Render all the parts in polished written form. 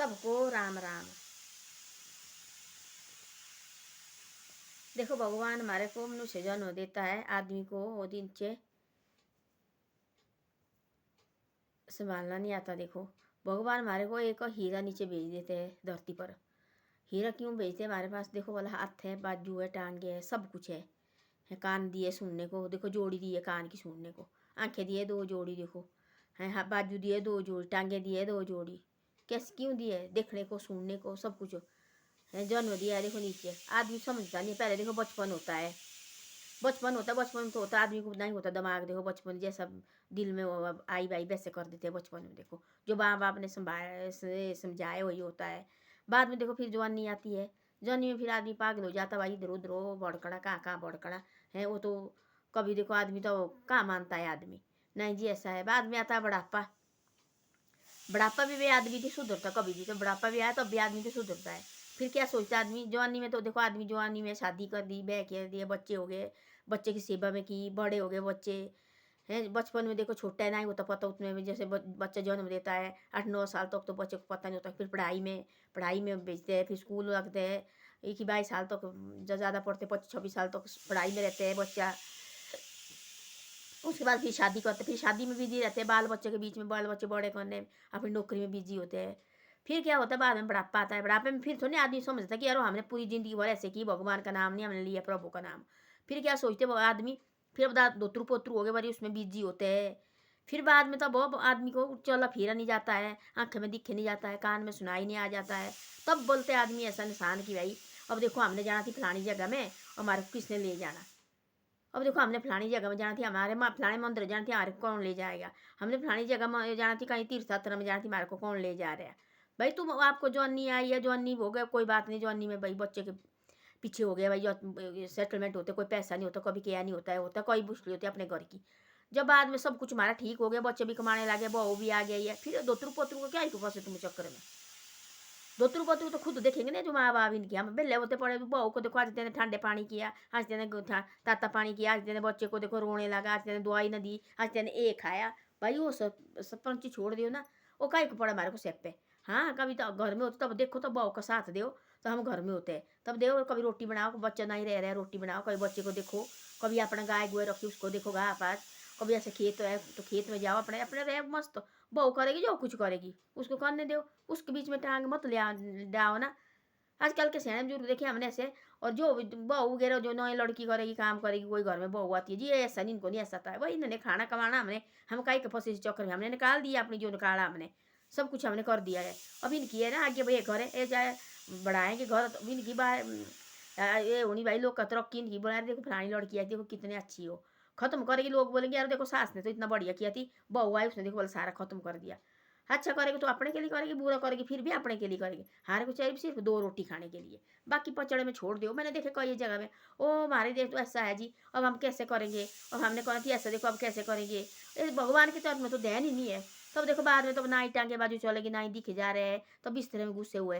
सबको राम राम। देखो भगवान हमारे को मनुष्य जन्म देता है, आदमी को वो दिन से संभालना नहीं आता। देखो भगवान हमारे को एक हीरा नीचे भेज देते हैं धरती पर। हीरा क्यों भेजते हैं हमारे पास? देखो वाला हाथ है, बाजू है, टांगे है, सब कुछ है कान दिए सुनने को, देखो जोड़ी दी है कान की सुनने को, आंखें दिए दो जोड़ी, देखो है बाजू दिए दो जोड़ी, टांगे दिए दो जोड़ी। कैसे क्यों दिए? देखने को सुनने को सब कुछ है, जन्म दिया है। देखो नीचे आदमी समझता नहीं, पहले देखो बचपन होता है, बचपन तो होता आदमी को नहीं होता दिमाग। देखो बचपन जैसा दिल में वो आई बाई वैसे कर देते हैं बचपन में। देखो जो माँ बाप ने समझाया वही होता है। बाद में देखो फिर जवानी आती है, जवानी में फिर आदमी पागल हो जाता, भाई इधर उधर हो भड़कड़ा कहाँ भड़कड़ा है वो तो। कभी देखो आदमी तो कहाँ मानता है आदमी, नहीं जी ऐसा है। बाद में आता है बुढ़ापा, बुढ़ापा भी वे आदमी नहीं सुधरता कभी भी। तो बुढ़ापा भी आया तब भी आदमी नहीं सुधरता है। फिर क्या सोचता है आदमी? जवानी में तो देखो आदमी जवानी में शादी कर दी, ब्याह कर दिए, बच्चे हो गए, बच्चे की सेवा में की, बड़े हो गए बच्चे हैं। बचपन में देखो छोटा है नहीं होता पता, उतने में जैसे बच्चा जन्म देता है 8-9 साल तक तो बच्चे को पता नहीं होता। फिर पढ़ाई में भेजते हैं, फिर स्कूल लगते हैं, 21-22 साल तक ज़्यादा पढ़ते, 25-26 साल तक पढ़ाई में रहते हैं बच्चा। उसके बाद फिर शादी करते, फिर शादी में बिजी रहते हैं, बाल बच्चे के बीच में बाल बच्चे बड़े करने, अपनी नौकरी में बिजी होते हैं। फिर क्या होता है? बाद में बुढ़ापा आता है। बुढ़ापे में फिर थोड़ी आदमी समझता कि यार हमने पूरी जिंदगी भर ऐसे की, भगवान का नाम नहीं हमने लिया, प्रभु का नाम। फिर क्या सोचते वो आदमी? फिर बता दोतरू पोतरू हो गए बारी, उसमें बिजी होते हैं। फिर बाद में तब वो आदमी को चला फिरा नहीं जाता है, आंखें में दिखे नहीं जाता है, कान में सुनाई नहीं आ जाता है। तब बोलते आदमी ऐसा इंसान की भाई अब देखो हमने जाना थी फलानी जगह में, हमारे को किसने ले जाना? अब देखो हमने फलानी जगह में जाना थी, हमारे माँ फलाने मंदिर जाना थी, हमारे को कौन ले जाएगा? हमने फलानी जगह में जाना थी, कहीं तीर्थ यात्रा में जाना थी, हमारे को कौन ले जा रहा है? भाई तुम आपको जवानी आई है, जवानी हो गया कोई बात नहीं, जवानी में भाई बच्चे के पीछे हो गया भाई, जो सेटलमेंट होते, कोई पैसा नहीं होता, कभी क्या नहीं होता है, होता कोई मुश्किल होती है अपने घर की। जब बाद में सब कुछ हमारा ठीक हो गया, बच्चे भी कमाने लगे, बहू भी आ गई है, फिर दोतरू पोतरू को क्या ही फंसे तुम चक्कर में? दोतरू पोतरू तो खुद देखेंगे ना, जो माँ बाप इनके। हम बेले होते पड़े, बहू को देखो आज तेने ठंडे पानी किया, आज तेने ताता पानी किया, आज तेने बच्चे को देखो रोने लगा, आज तेने दवाई न दी, आज तेने ए खाया। भाई वो सब पंची छोड़ दियो ना, वो काहे को पड़ा हमारे को सेप पे। हाँ कभी तो घर में होते तब देखो, तो बहू का साथ दो, तो हम घर में होते हैं तब देखो, कभी रोटी बनाओ, बच्चा नहीं रह रहा है रोटी बनाओ, कभी बच्चे को देखो, कभी अपना गाय गुए रखी उसको देखो घास पास, कभी ऐसे खेत है तो खेत में जाओ, अपने अपने रहे मस्त। बहू करेगी जो कुछ करेगी, उसको करने दो, उसके बीच में टांग मत ले आओ ना। आजकल के सियाने बुजुर्ग देखे हमने ऐसे। और जो बहू वगैरह जो नई लड़की करेगी काम करेगी, कोई घर में बहू आती है जी ऐसा नहीं, इनको नहीं ऐसा था वही इन्होंने खाना कमाना, हमने हम काई के फंसे इस चक्कर में, हमने निकाल दिया अपनी जो निकाला, हमने सब कुछ हमने कर दिया है। अब इनकी है ना आगे भाई घर है ये चाहे बढ़ाएंगे घर, तो इनकी बात ये होनी भाई, लोग का तरक्की इनकी बोला देखो फलानी लड़की आई देखो कितनी अच्छी हो, खत्म करेगी, लोग बोलेंगे यार देखो सास ने तो इतना बढ़िया किया थी, बहू आई उसने देखो बोला सारा खत्म कर दिया। अच्छा करेगी तो अपने के लिए करेगी, बुरा करेगी फिर भी अपने के लिए करेगी। हारे को चाहिए सिर्फ 2 रोटी खाने के लिए, बाकी पचड़े में छोड़ दो। मैंने देखे कई जगह में, ओ हमारे देख तो ऐसा है जी, अब हम कैसे करेंगे, अब हमने कहा थी ऐसा, देखो अब कैसे करेंगे। भगवान की तरफ में तो ध्यान ही नहीं है। तब देखो बाद में तो नाई टांगे बाजू चलेगी, नाई दिखे जा रहे हैं, तो बिस्तर में घुसे हुए,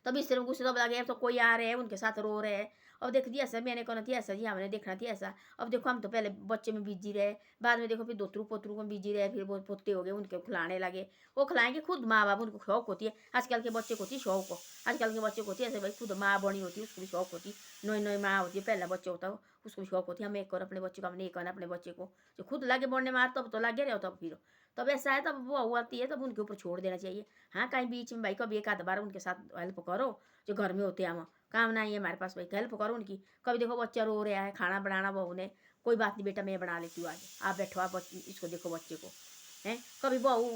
तब इस तरह गुस्से तब लगे, तो कोई आ रहे हैं उनके साथ रो रहे हैं। अब देख दिया ऐसा, मैंने कहना थी ऐसा जी, हमने देखना थी ऐसा। अब देखो हम तो पहले बच्चे में बिजी रहे, बाद में देखो फिर दोतरू पोतरू में बिजी रहे, फिर वो पोते हो गए उनके खिलाने लगे, वो खिलाएंगे खुद माँ बाप, उनको शौक होती है। आजकल के बच्चे को होती है शौक, आजकल के बच्चे को होती है ऐसे भाई, खुद माँ बनी होती है उसको भी शौक होती है, नई नई माँ होती है, पहला बच्चा होता है उसको भी शौक होती है, हम एक कर अपने बच्चे को, हमने एक करना अपने बच्चे को, जो खुद लागे बढ़ने मार तब तो लागे रहे हो, तब फिर तब ऐसा है, तब वो आती है तब उनके ऊपर छोड़ देना चाहिए। हाँ कहीं बीच में भाई कभी एक आध बार उनके साथ हेल्प करो, जो घर में होते हैं हम काम नहीं है हमारे पास भाई, हेल्प करो उनकी। कभी देखो बच्चा रो रहा है, खाना बनाना बहू ने, कोई बात नहीं बेटा मैं बना लेती हूँ आज, आप बैठो, आप इसको देखो बच्चे को हैं। कभी बहू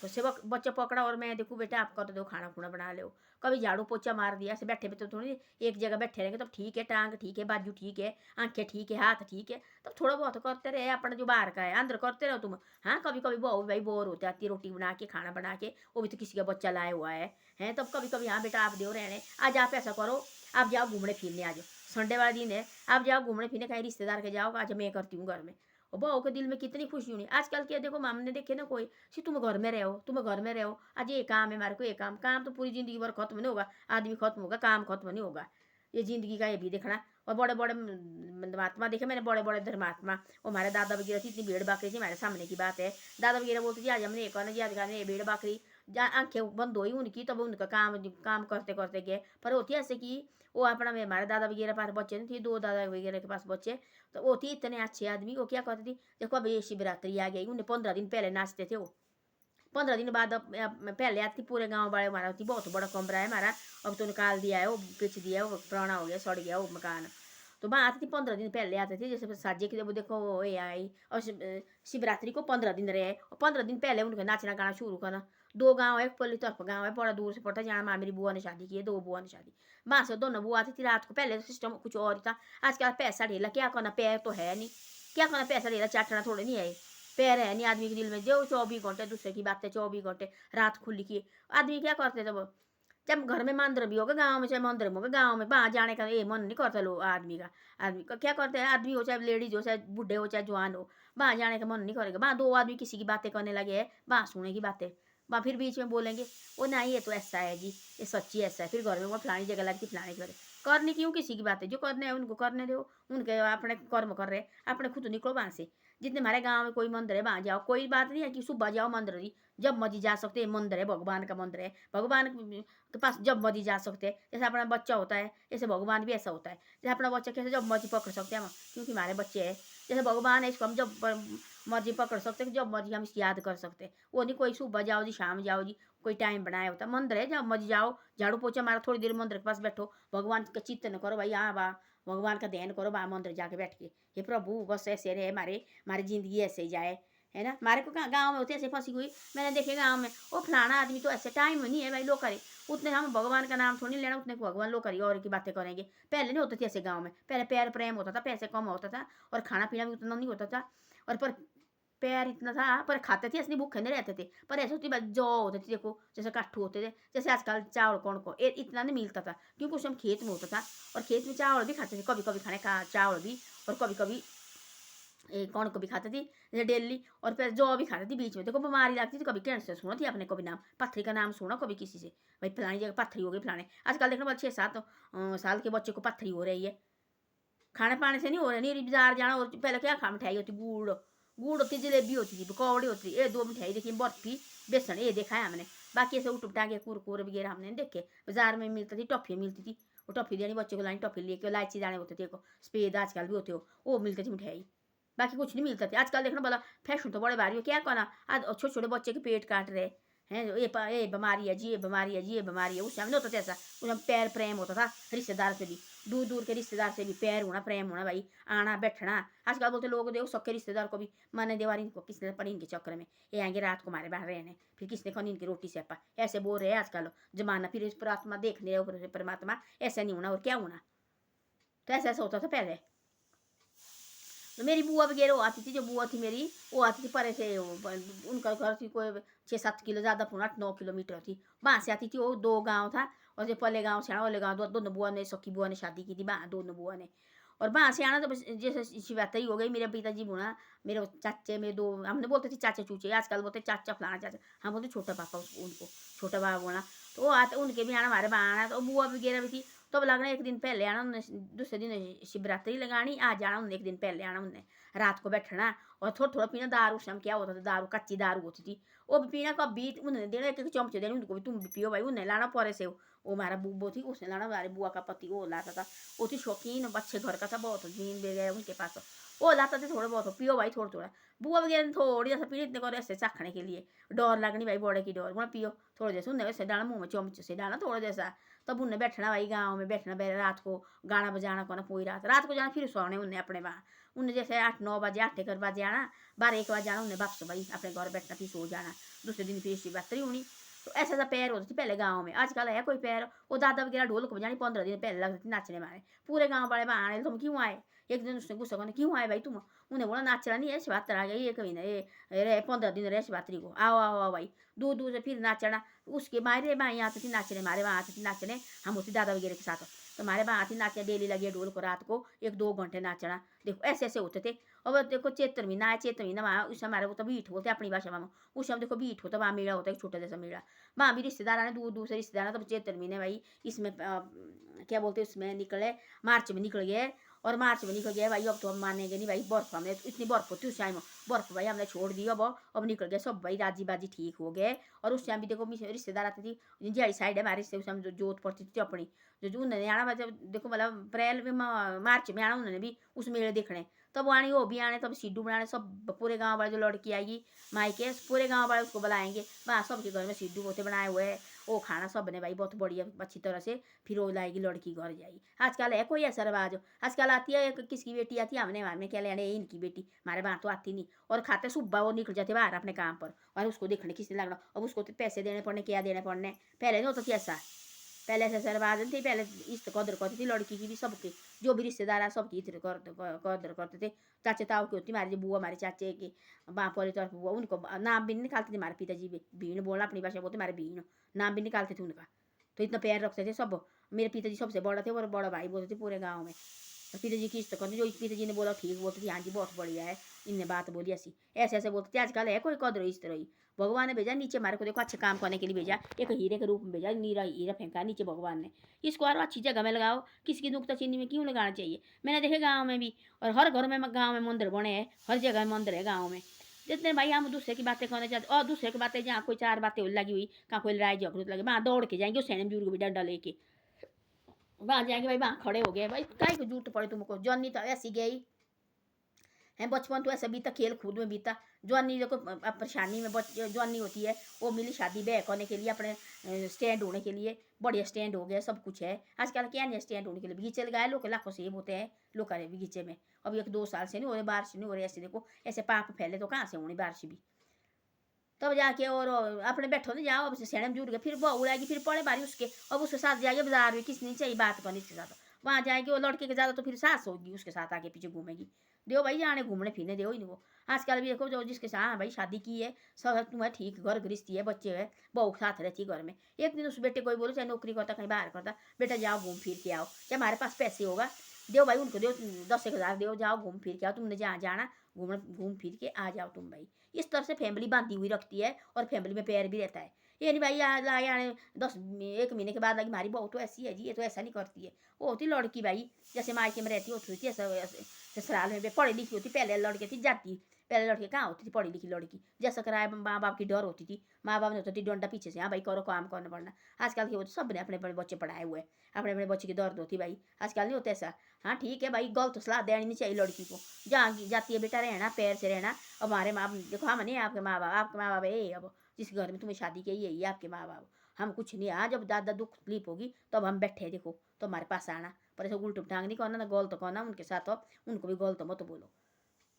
से बच्चा पकड़ा और मैं देखूँ बेटा आप कर दो खाना खुना बना लो। कभी झाड़ू पोछा मार दिया, ऐसे बैठे बैठे तो थोड़ी एक जगह बैठे रहेंगे, तब ठीक है, टांग ठीक है, बाजू ठीक है, आंखें ठीक है, हाथ ठीक है, तब थोड़ा बहुत करते रहे अपना जो बाहर का है अंदर करते रहो तुम। हाँ कभी कभी बहू भाई बोर होते आती है, रोटी बना के खाना बना के, वो भी तो किसी का बच्चा लाया हुआ है हैं, तब कभी कभी हाँ बेटा आप दो रहने, आज आप ऐसा करो, आप जाओ घूमने फिरने, आज संडे वाला दिन है, आप जाओ घूमने फिरने, कहीं रिश्तेदार के जाओ, आज मैं करती हूँ घर में। और बहू के दिल में कितनी खुशी होनी। आजकल के देखो हमने देखे ना कोई सी, तुम घर में रहो, तुम घर में रहो, आज ये काम है हमारे को, ये काम तो पूरी जिंदगी भर खत्म नहीं होगा, आदमी खत्म होगा, काम खत्म नहीं होगा, ये जिंदगी का ये भी देखना। और बड़े बड़े धर्मात्मा देखे मैंने, बड़े बड़े धर्मात्मा, वो हमारे दादा वगैरह थी, इतनी भेड़ बकरी थी हमारे सामने की बात है, दादा वगैरह बोलती थी आज हमने ये करना जी, आज हमने ये भेड़ बकरी आंखें बंद हुई उनकी, तब उनका काम काम करते करते गए। पर होती ऐसे कि वो अपना में हमारे दादा वगैरह पास बच्चे नहीं थे, 2 दादा वगैरह के पास बच्चे, तो वो थी इतने अच्छे आदमी। वो क्या करती थी, देखो अब ये शिवरात्रि आ गई, उन्हें 15 दिन पहले नाचते थे वो। 15 दिन बाद पहले आती पूरे गांव वाले, हमारा होती बहुत बड़ा कमरा है हमारा, अब तो निकाल दिया है, वो बेच दिया है, वो पुराना हो गया, सड़ गया वो मकान। तो वहाँ आती थी 15 दिन पहले आते थे, जैसे साजे की, वो देखो वो ये आई, और शिवरात्रि को 15 दिन रहे, और 15 दिन पहले उनका नाचना गाना शुरू करना। 2 गाँव है, पल्ली तरफ गाँव है, बड़ा दूर से पड़ता है, जहाँ मेरी बुआ ने शादी की है, 2 बुआ ने शादी। वहाँ से दोनों बुआ आती थी रात को। पहले सिस्टम कुछ और था, आजकल पैसा ढेला, क्या करना, पैर तो है नहीं, क्या करना पैसा ढेला, चाटना थोड़े नहीं है, पैर है नहीं आदमी के दिल में, जो 24 घंटे दूसरे की बातें, 24 घंटे रात खुली की आदमी क्या करते थे वो। जब घर में मंदिर भी होगा गांव में, चाहे मंदिर में होगा गांव में, वहाँ जाने का ये मन नहीं करता लोग आदमी का क्या करते हैं, आदमी हो चाहे लेडीज हो, चाहे बूढ़े हो चाहे जवान हो, वहाँ जाने का मन नहीं करेगा। वहाँ 2 आदमी किसी की बातें करने लगे हैं, वहाँ सुने की बातें, वहाँ फिर बीच में बोलेंगे वो नहीं ये तो ऐसा है जी, ये सच्ची ऐसा है, फिर घर में वो फलानी जगह लगती, फलानी जगह करने क्यों किसी की बातें, जो करने हैं उनको करने दो, उनके अपने कर्म कर रहे, अपने खुद निकलो वहाँ से। जितने हमारे गांव में कोई मंदिर है वहाँ जाओ, कोई बात नहीं है कि सुबह जाओ मंदिर जी, जब मर्जी जा सकते हैं, मंदिर है, भगवान का मंदिर है, भगवान के पास जब मर्जी जा सकते हैं। जैसे अपना बच्चा होता है, जैसे भगवान भी ऐसा होता है, जैसे अपना बच्चा कैसे जब मर्जी पकड़ सकते हैं हम, क्योंकि हमारे बच्चे हैं, जैसे भगवान है, इसको हम जब मर्जी पकड़ सकते हैं, जब मर्जी हम इसकी याद कर सकते हैं। वो नहीं कोई सुबह जाओ जी, शाम जाओ जी, कोई टाइम बनाया होता। मंदिर है, जब मर्जी जाओ, झाड़ू पोछा मारो, थोड़ी देर मंदिर के पास बैठो, भगवान का चिंतन करो भाई, हाँ वाह, भगवान का ध्यान करो वहाँ मंदिर जाके बैठ के, हे प्रभु बस ऐसे रहे हमारे, हमारी ज़िंदगी ऐसे ही जाए, है ना। हमारे को कहाँ गाँव में होते ऐसे फंसी हुई, मैंने देखे गाँव में, वो फलाना आदमी तो ऐसे टाइम नहीं है भाई, लो करे, उतने हम भगवान का नाम थोड़ी लेना, उतने को भगवान लो करिए और की बातें करेंगे। पहले नहीं होते थे ऐसे गाँव में, पहले प्यार प्रेम होता था, पैसे कम होता था, और खाना पीना भी उतना नहीं होता था, और पर प्यार इतना था, पर खाते थे असली, भूखे नहीं रहते थे। पर ऐसे होती बात जौ होते थे, देखो जैसे कट्ठू होते थे, जैसे आजकल चावल कौन को इतना नहीं मिलता था, क्योंकि उस समय खेत में होता था, और खेत में चावल भी खाते थे, कभी कभी खाने का चावल भी, और कभी कभी कौन को भी खाती थी जैसे डेली, और फिर जौ भी खाती थी। बीच में देखो बीमारी लगती थी, कभी कैंसर सुना थी अपने, कभी नाम पत्थरी का नाम सुना कभी किसी से, भाई फलानी जगह पत्थरी हो गई फलाने। आजकल देखना 6-7 साल के बच्चे को पत्थरी हो रही है, खाने पाने से नहीं हो रहा, नहीं बाजार जाना। और पहले क्या खा मिठाई होती, गुड़ गुड़ होती, जलेबी होती थी, पकौड़ी होती थी, ये 2 मिठाई देखी, बर्फी, बेसन, ये देखा है हमने। बाकी ऐसे उठ उठा के कुरकुरे वगैरह हमने नहीं देखे। बाजार में मिलती थी, टॉफी मिलती थी, वो टॉफी देनी बच्चे को, लाइन टॉफी लेके, इलायची दाने होते थे, सफेद आजकल भी होते हो, वो मिलती थी मिठाई। बाकी कुछ नहीं मिलता था। आजकल देखना बोला फैशन तो बड़े भारी हो, क्या करना, आज छोटे छोटे बच्चे के पेट काट रहे हैं, ये बीमारी है जी, ये बीमारी है जी, ये बीमारी है। उस समय नहीं होता था ऐसा, उस समय प्यार प्रेम होता था, रिश्तेदार से भी, दूर दूर के रिश्तेदार से भी प्यार होना, प्रेम होना भाई, आना बैठना। आजकल बोलते लोग देखो सबके रिश्तेदार को भी माने देवारी इनको किसने पड़ी, इनके चक्कर में ये आएंगे रात को हमारे बाहर रहने, फिर किसने खानी इनकी रोटी से अपा, ऐसे बोल रहे हैं आजकल जमाना। फिर इस परमात्मा देख नहीं रहे, ऊपर से परमात्मा ऐसा नहीं होना और क्या होना। तो ऐसा ऐसा होता था पहले। तो मेरी बुआ वगैरह वो आती थी, जो बुआ थी मेरी, वो आती थी परे से, उनका घर थी कोई 6-7 किलो, ज़्यादा 8-9 किलोमीटर थी, वहाँ से आती थी। वो 2 गांव था, और जो पले गांव से आना, वाले गाँव दोनों बुआ ने, सखी बुआ ने शादी की थी वहाँ, दोनों बुआ ने। और वहाँ से आना तो बस जैसे शिवरात्रि हो गई, मेरे पिताजी बोला, मेरे चाचे में 2, हमने बोलते थे चाचे चूचे, आजकल बोलते चाचा फलाना चाचा, हम बोलते छोटा पापा उनको, छोटा बाबा बोला। तो वो आते, उनके भी आना, हमारे वहाँ आना, तो बुआ वगैरह भी थी। तो अब लगना एक दिन पहले आना उन्हें, दूसरे दिन शिवरात्रि लगानी, आ जाना उन्हें, एक दिन पहले आना उन्हें, रात को बैठना, और थोड़ा थोड़ा पीना दारू। शाम क्या होता था, दारू कच्ची दारू होती थी, वो भी पीना, कभी उन्हें देना, एक एक चमचे देने उनको भी, तुम भी पियो भाई, उन्हें लाना परे से। वो हमारा बुब्बो थी, उसने लाना, हमारे बुआ का पति वो लाता था, वो थी शौकीन, अच्छे घर का था, बहुत जमीन वगैरह उनके पास, वो लाता थे थोड़ा बहुत, पियो भाई थोड़ा थोड़ा। बुआ वगैरह थोड़ी जैसा पीने इतने को ऐसे चाखने के लिए डर लगनी भाई, बड़े की डर, बोला पियो थोड़ा जैसे, उन्हें वैसे डालना मुँह में चमचे से डालना थोड़ा जैसा। तब उन्हें बैठना भाई, गाँव में बैठना, पहले रात को गाना बजाना करना, पूरी रात, रात को जाना, फिर सोने उन्हें अपने वहाँ। उन्हें जैसे 8-9 बजे, 8-1 बजे आना, 12-1 बजे आना, उन्हें वापस भाई अपने घर बैठना, फिर सो जाना, दूसरे दिन फिर शिवरात्रि होनी। तो ऐसा ऐसा पैर होती थी पहले गाँव में, आजकल है कोई पैर। वो दादा वगैरह ढोल को बजानी, 15 दिन पहले लगती थी नाचने मारे, पूरे गाँव वाले वहाँ आने, तुम क्यों आए। एक दिन उसने गुस्सा करने, क्यों आए भाई तुम, उन्हें बोला नाचना नहीं है, शिवरात्रि आ गई, 1 महीना ये रहे, 15 दिन रहे शिवरात्रि को, आओ आओ आओ भाई, दूर दूर से फिर नाचना। उसके मारे वहाँ आती थी नाचने, मारे वहाँ आती थी नाचने, हम होती दादा वगैरह के साथ। तो हमारे वहाँ आती नाचने, डेली लगी ढोल को, रात को 1-2 घंटे नाचना। देखो ऐसे ऐसे होते थे। और देखो चैत्र महीना है, चैत्र महीना वहाँ उस हमारे को तो बीठ बोलते हैं अपनी भाषा में, उस समय देखो बीठ होता, वहाँ मेला होता है, एक छोटा जैसा मेला, वहाँ भी रिश्तेदार आने, दूर दूर से रिश्तेदार। तब चैत्र महीने भाई इसमें क्या बोलते हैं, उसमें निकले, मार्च में निकल गए, और मार्च में निकल गया भाई, अब तो हम मानेंगे नहीं भाई, बर्फ हमने इतनी बर्फ होती उस टाइम, बर्फ भाई हमने छोड़ दी। अब निकल गए सब भाई, राजी बाजी ठीक हो गए। और उस टाइम भी देखो रिश्तेदार आती थी, जिंजी साइड है हमारे से, उस टाइम जो जोत पड़ती थी अपनी, जो उन्होंने आना मतलब देखो, मतलब अप्रैल में मार्च में आना उन्होंने भी उस मेले देखने, तब आनी वो भी आने, तब सिड्डू बनाने, सब पूरे गाँव वाले जो लड़की आएगी मायके, पूरे गाँव वाले उसको बुलाएंगे, वहाँ सबके घर में सिड्डू होते बनाए हुए है, वो खाना सब ने भाई बहुत बढ़िया अच्छी तरह से, फिर वो लाएगी लड़की घर जाएगी। आजकल है कोई ऐसा रवाज, आजकल आती है किसकी बेटी आती है, हमने हमें क्या लेने, इनकी बेटी, हमारे वहाँ तो आती नहीं। और खाते सुबह वो निकल जाते बाहर अपने काम पर, और उसको देखने किसने लगना, अब उसको तो पैसे देने पड़ने, क्या देने पड़ने, पहले नहीं होता थी ऐसा, पहले ऐसे रवाज थे, पहले इस कदर करती थी लड़की की भी, सबके जो भी रिश्तेदार है सबकी कदर करते थे। चाचे ताऊ की होती, हमारी जो बुआ, हमारे चाचे की बाप वाली तरफ बुआ, उनको नाम भी नहीं निकालते थे, हमारे पिताजी भी भीण बोलना अपनी भाषा बोलते, हमारे भीण नाम भी निकालते थे उनका, तो इतना प्यार रखते थे सब। मेरे पिताजी सबसे बड़ा थे और बड़ा भाई बोलते थे पूरे गाँव में। तो पिताजी की इज्जत करते, जो पिताजी ने बोला ठीक बोलते थे, हाँ जी बहुत बढ़िया है, इनने बात बोली ऐसी, ऐसे ऐसे बोलते थे। आजकल है कोई कदर इस तरह ही, भगवान ने भेजा नीचे हमारे को देखो अच्छे काम करने के लिए भेजा, एक हीरे के रूप में भेजा, नीरा हीरा फेंका नीचे भगवान ने, इसको और अच्छी जगह में लगाओ, किसी की नुकता चीनी में क्यों लगाना चाहिए। मैंने देखे गाँव में भी, और हर घर में गाँव में मंदिर बने हैं, हर जगह मंदिर है गाँव में। जितने भाई हम दूसरे की बातें करना चाहते, और दूसरे की बातें जहाँ कोई चार बातें लगी हुई, कहाँ कोई लड़ाई झगड़ू लगे, वहाँ दौड़ के जाएंगे, उस सैनिक बुजुर्ग भी डंडा लेके वहाँ जाएंगे भाई, वहाँ खड़े हो गए भाई, काय को जरूरत पड़े तुमको, जॉनी तो ऐसी गई है, बचपन तो ऐसे बीता खेल कूद में बीता, जवानी देखो परेशानी में जवानी होती है, वो मिली शादी ब्याह करने के लिए, अपने स्टैंड होने के लिए, बढ़िया स्टैंड हो गया, सब कुछ है। आजकल क्या नहीं स्टैंड होने के लिए, बगीचे लगाए लोग, लाखों सेब होते हैं लोग करे बगीचे में, अब 1-2 साल से नहीं हो रहे, बारिश नहीं हो रही, ऐसे देखो ऐसे पाप फैले तो कहाँ से होनी बारिश भी, तब जाके और अपने बैठो ना जाओ, अब सेणम जुड़ गए, फिर बहू उड़ाएगी, फिर पड़े बारी उसके, अब उसके साथ जाइए बाजार में, किसनी चाहिए बात करनी इसके साथ, वहाँ जाएगी वो लड़के के ज़्यादा, तो फिर सास होगी उसके साथ आगे पीछे घूमेगी, दो भाई जाने घूमने फिरने दो इनको। आजकल भी देखो जो जिसके साथ हाँ भाई शादी की है, सब तुम्हें ठीक, घर गृहस्थी है, बच्चे है, बहू साथ रहती है घर में, एक दिन उस बेटे कोई बोलो चाहे नौकरी करता कहीं बाहर करता, बेटा जाओ घूम फिर के आओ, चाहे हमारे पास पैसे होगा दो भाई उनको, दो 10-1 हज़ार दो, जाओ घूम फिर के आओ, तुमने जहाँ जाना घूम फिर के आ जाओ तुम भाई। इस तरह से फैमिली बांधी हुई रखती है, और फैमिली में प्यार भी रहता है। ये नहीं भाई आने 1 महीने के बाद लगी हमारी बहू तो ऐसी है जी, ये तो ऐसा नहीं करती है, वो होती लड़की भाई जैसे मायके में रहती होती थी, ऐसा ससुराल में पढ़ी लिखी होती, पहले लड़के थी जाती, पहले लड़के कहाँ होती थी पढ़ी लिखी लड़की, जैसा कराए माँ बाप की डर होती थी, माँ बाप ने होती थी डंडा पीछे से, हाँ भाई करो काम करना पड़ना। आजकल के वो सब ने अपने अपने बच्चे पढ़ाए हुए, अपने अपने बच्चे की दर्द होती भाई, आजकल नहीं होता ऐसा। हाँ ठीक है भाई, गलत सलाह देनी नहीं चाहिए लड़की को, जहाँ जाती है बेटा रहना पैर से रहना। अब हमारे माँ देखो, हम नहीं आपके माँ बाप, आपके माँ बाप है अब जिस घर में तुम्हें शादी की यही है आपके माँ बाप, हम कुछ नहीं। हाँ जब ज़्यादा दुख तकलीफ होगी तब हम बैठे देखो, तो हमारे पास आना, पर ऐसे उल्ट टांग नहीं करना ना, गोल तो करना उनके साथ, अब उनको भी गोल तो मत बोलो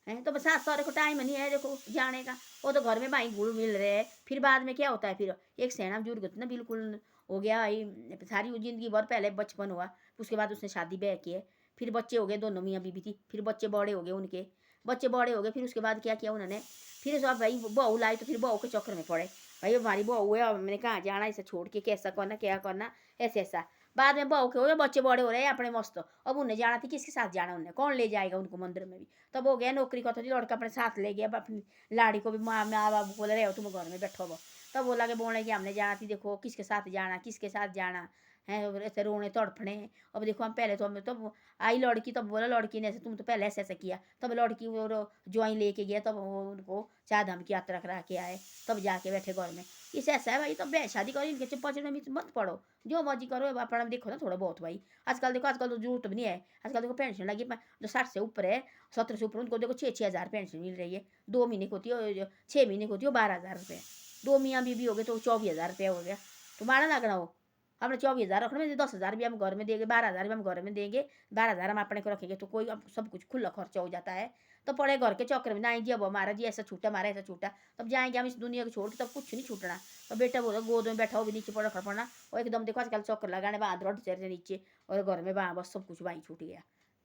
है। तो बस सास सहुरे को टाइम नहीं है देखो जाने का, वो तो घर में भाई घुल मिल रहे हैं, फिर बाद में क्या होता है, फिर एक सेना जुड़ गया ना बिल्कुल हो गया भाई, सारी जिंदगी भर पहले बचपन हुआ, उसके बाद उसने शादी ब्याह किए, फिर बच्चे हो गए, दोनों मियाँ बीबी थी, फिर बच्चे बड़े हो गए, उनके बच्चे बड़े हो गए, फिर उसके बाद क्या किया उन्होंने, फिर सब भाई बहू लाई, तो फिर बहू के चक्कर में पड़े, भाई हमारी बहू है, मैंने कहाँ जाना इसे छोड़ के, कैसा करना क्या करना, ऐसे ऐसा। बाद में बहू के हो गए, बच्चे बड़े हो रहे हैं अपने मस्त, अब उन्हें जाना थी, किसके साथ जाना, उन्हें कौन ले जाएगा उनको मंदिर में भी, तब हो गया नौकरी करता थी लड़का, अपने साथ ले गया, अपनी लाड़ी को भी माँ बाबू बोल रहे हो तुम घर में बैठो वो, तब बोला कि बोलने कि हमने जाना थी, देखो किसके साथ जाना, किसके साथ जाना है, ऐसे रोने तड़फने। अब देखो हम पहले तो हमें तो आई लड़की, तब बोला लड़की ने ऐसे तुम तो पहले ऐसे ऐसा किया, तब लड़की वो ज्वाइन लेके गया, तब वो उनको चार धाम की यात्रा करा के आए, तब जाके बैठे घर में। इसे ऐसा है भाई, तब ब्याह शादी करो, इनके चुप्पा चुप्पा में मत पड़ो, जो मर्जी करो अपना देखो ना थोड़ा बहुत भाई। आजकल देखो, आजकल तो जरूरत भी नहीं है, आजकल देखो पेंशन लगी, जो 60 से ऊपर है, 17 से ऊपर, उनको देखो 6-6 हज़ार पेंशन मिल रही है, 2 महीने की होती है, 6 महीने की होती है 12 हज़ार रुपये, दो मियाँ बीबी हो गए तो 24 हज़ार रुपया हो गया, तुम्हारा लगना हो अपने 24 हज़ार रखने में, 10 हज़ार भी हम घर में देंगे, 12 हज़ार भी हम घर में देंगे, 12 हज़ार हम अपने को रखेंगे, तो कोई अब सब कुछ खुला खर्चा हो जाता है। तो पड़े घर के चक्कर में नहीं जी, अब हमारा जी ऐसा छूटा, हमारा ऐसा छूटा, तब जाएंगे हम इस दुनिया को छोड़ के, तब कुछ नहीं छूटना। तो बेटा बोलो गोद में बैठा हो भी नीचे पड़ा पड़ना, और एकदम देखो आजकल चक्कर लगाने वहाँ रोड से नीचे, और घर में वहाँ बस सब कुछ वहीं छूट गया,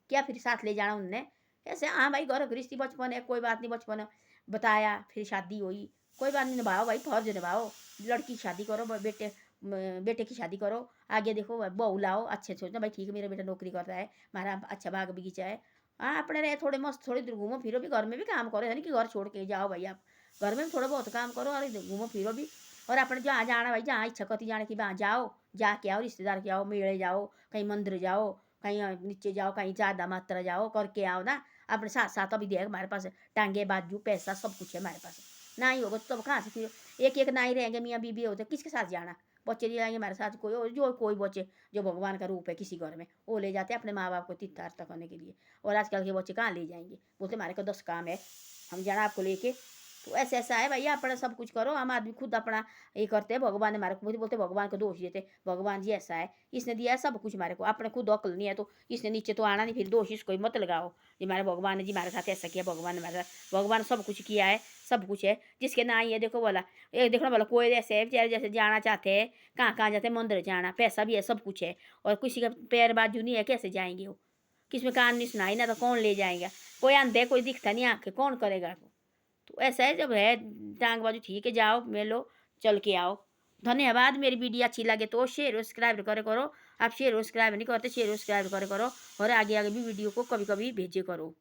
क्या फिर साथ ले जाना उनने ऐसे। हाँ भाई घर गृहस्थी बचपन है, कोई बात नहीं, बचपन बताया, फिर शादी हुई, कोई बात नहीं, निभाओ भाई फर्ज निभाओ, लड़की की शादी करो, बेटे की शादी करो, आगे देखो बहू लाओ, अच्छे सोचना भाई ठीक है मेरा बेटा नौकरी कर रहा है, हमारा अच्छा बाग बगीचा है, हाँ अपने रहे थोड़े मस्त, थोड़ी देर घूमो फिरो भी, घर में भी काम करो, है नहीं कि घर छोड़ के जाओ भाई आप, घर में भी थोड़ा बहुत काम करो और घूमो फिरो भी, और अपने जहाँ जाना भाई, जहाँ इच्छा करती जाने की वहाँ जाओ, जाके आओ, रिश्तेदार के आओ, मेले जाओ, कहीं मंदिर जाओ, कहीं नीचे जाओ, कहीं ज़्यादा मात्रा जाओ, करके आओ ना अपने साथ साथ। अभी देख हमारे पास टांगे बाजू पैसा सब कुछ है हमारे पास। ना ही होगा तो कहाँ से फिर एक एक ना ही रहेंगे, मियाँ बीबी होते किसके साथ जाना। बच्चे ले आएंगे हमारे साथ, कोई और जो कोई बच्चे जो भगवान का रूप है किसी घर में, वो ले जाते हैं अपने माँ बाप को तीर्थार्थ करने के लिए। और आजकल के बच्चे कहाँ ले जाएंगे, बोलते हमारे को 10 काम है, हम जाना आपको लेके। तो ऐसा ऐसा है भैया, अपना सब कुछ करो। हम आदमी खुद अपना ये करते हैं, भगवान ने हमारे को बोलते भगवान को दोष देते, भगवान जी ऐसा है, इसने दिया है सब कुछ हमारे को, अपने खुद अकल नहीं है तो इसने नीचे तो आना नहीं, फिर दोष इसको मत लगाओ जी हमारे भगवान ने जी हमारे साथ ऐसा किया। भगवान ने हमारे साथ, भगवान सब कुछ किया है, सब कुछ है। जिसके ना ही है देखो बोला, एक देखो ना बोला, कोई ऐसे है बेचारे जैसे जाना चाहते हैं, कहाँ कहाँ जाते हैं, मंदिर जाना, पैसा भी है, सब कुछ है, और किसी का पैर बाजू नहीं है, कैसे जाएंगे वो, किसी में कान नहीं सुनाई ना तो कौन ले जाएगा, कोई अंधे कोई दिखता नहीं आँखें, कौन करेगा। तो ऐसा है जब है टांग बाजू ठीक है, जाओ मिलो, चल के आओ। धन्यवाद। मेरी वीडियो अच्छी लगे तो शेयर सब्सक्राइब करे करो। आप शेयर सब्सक्राइब नहीं करते, शेयर सब्सक्राइब करे करो, और आगे आगे भी वीडियो को कभी कभी भेजे करो।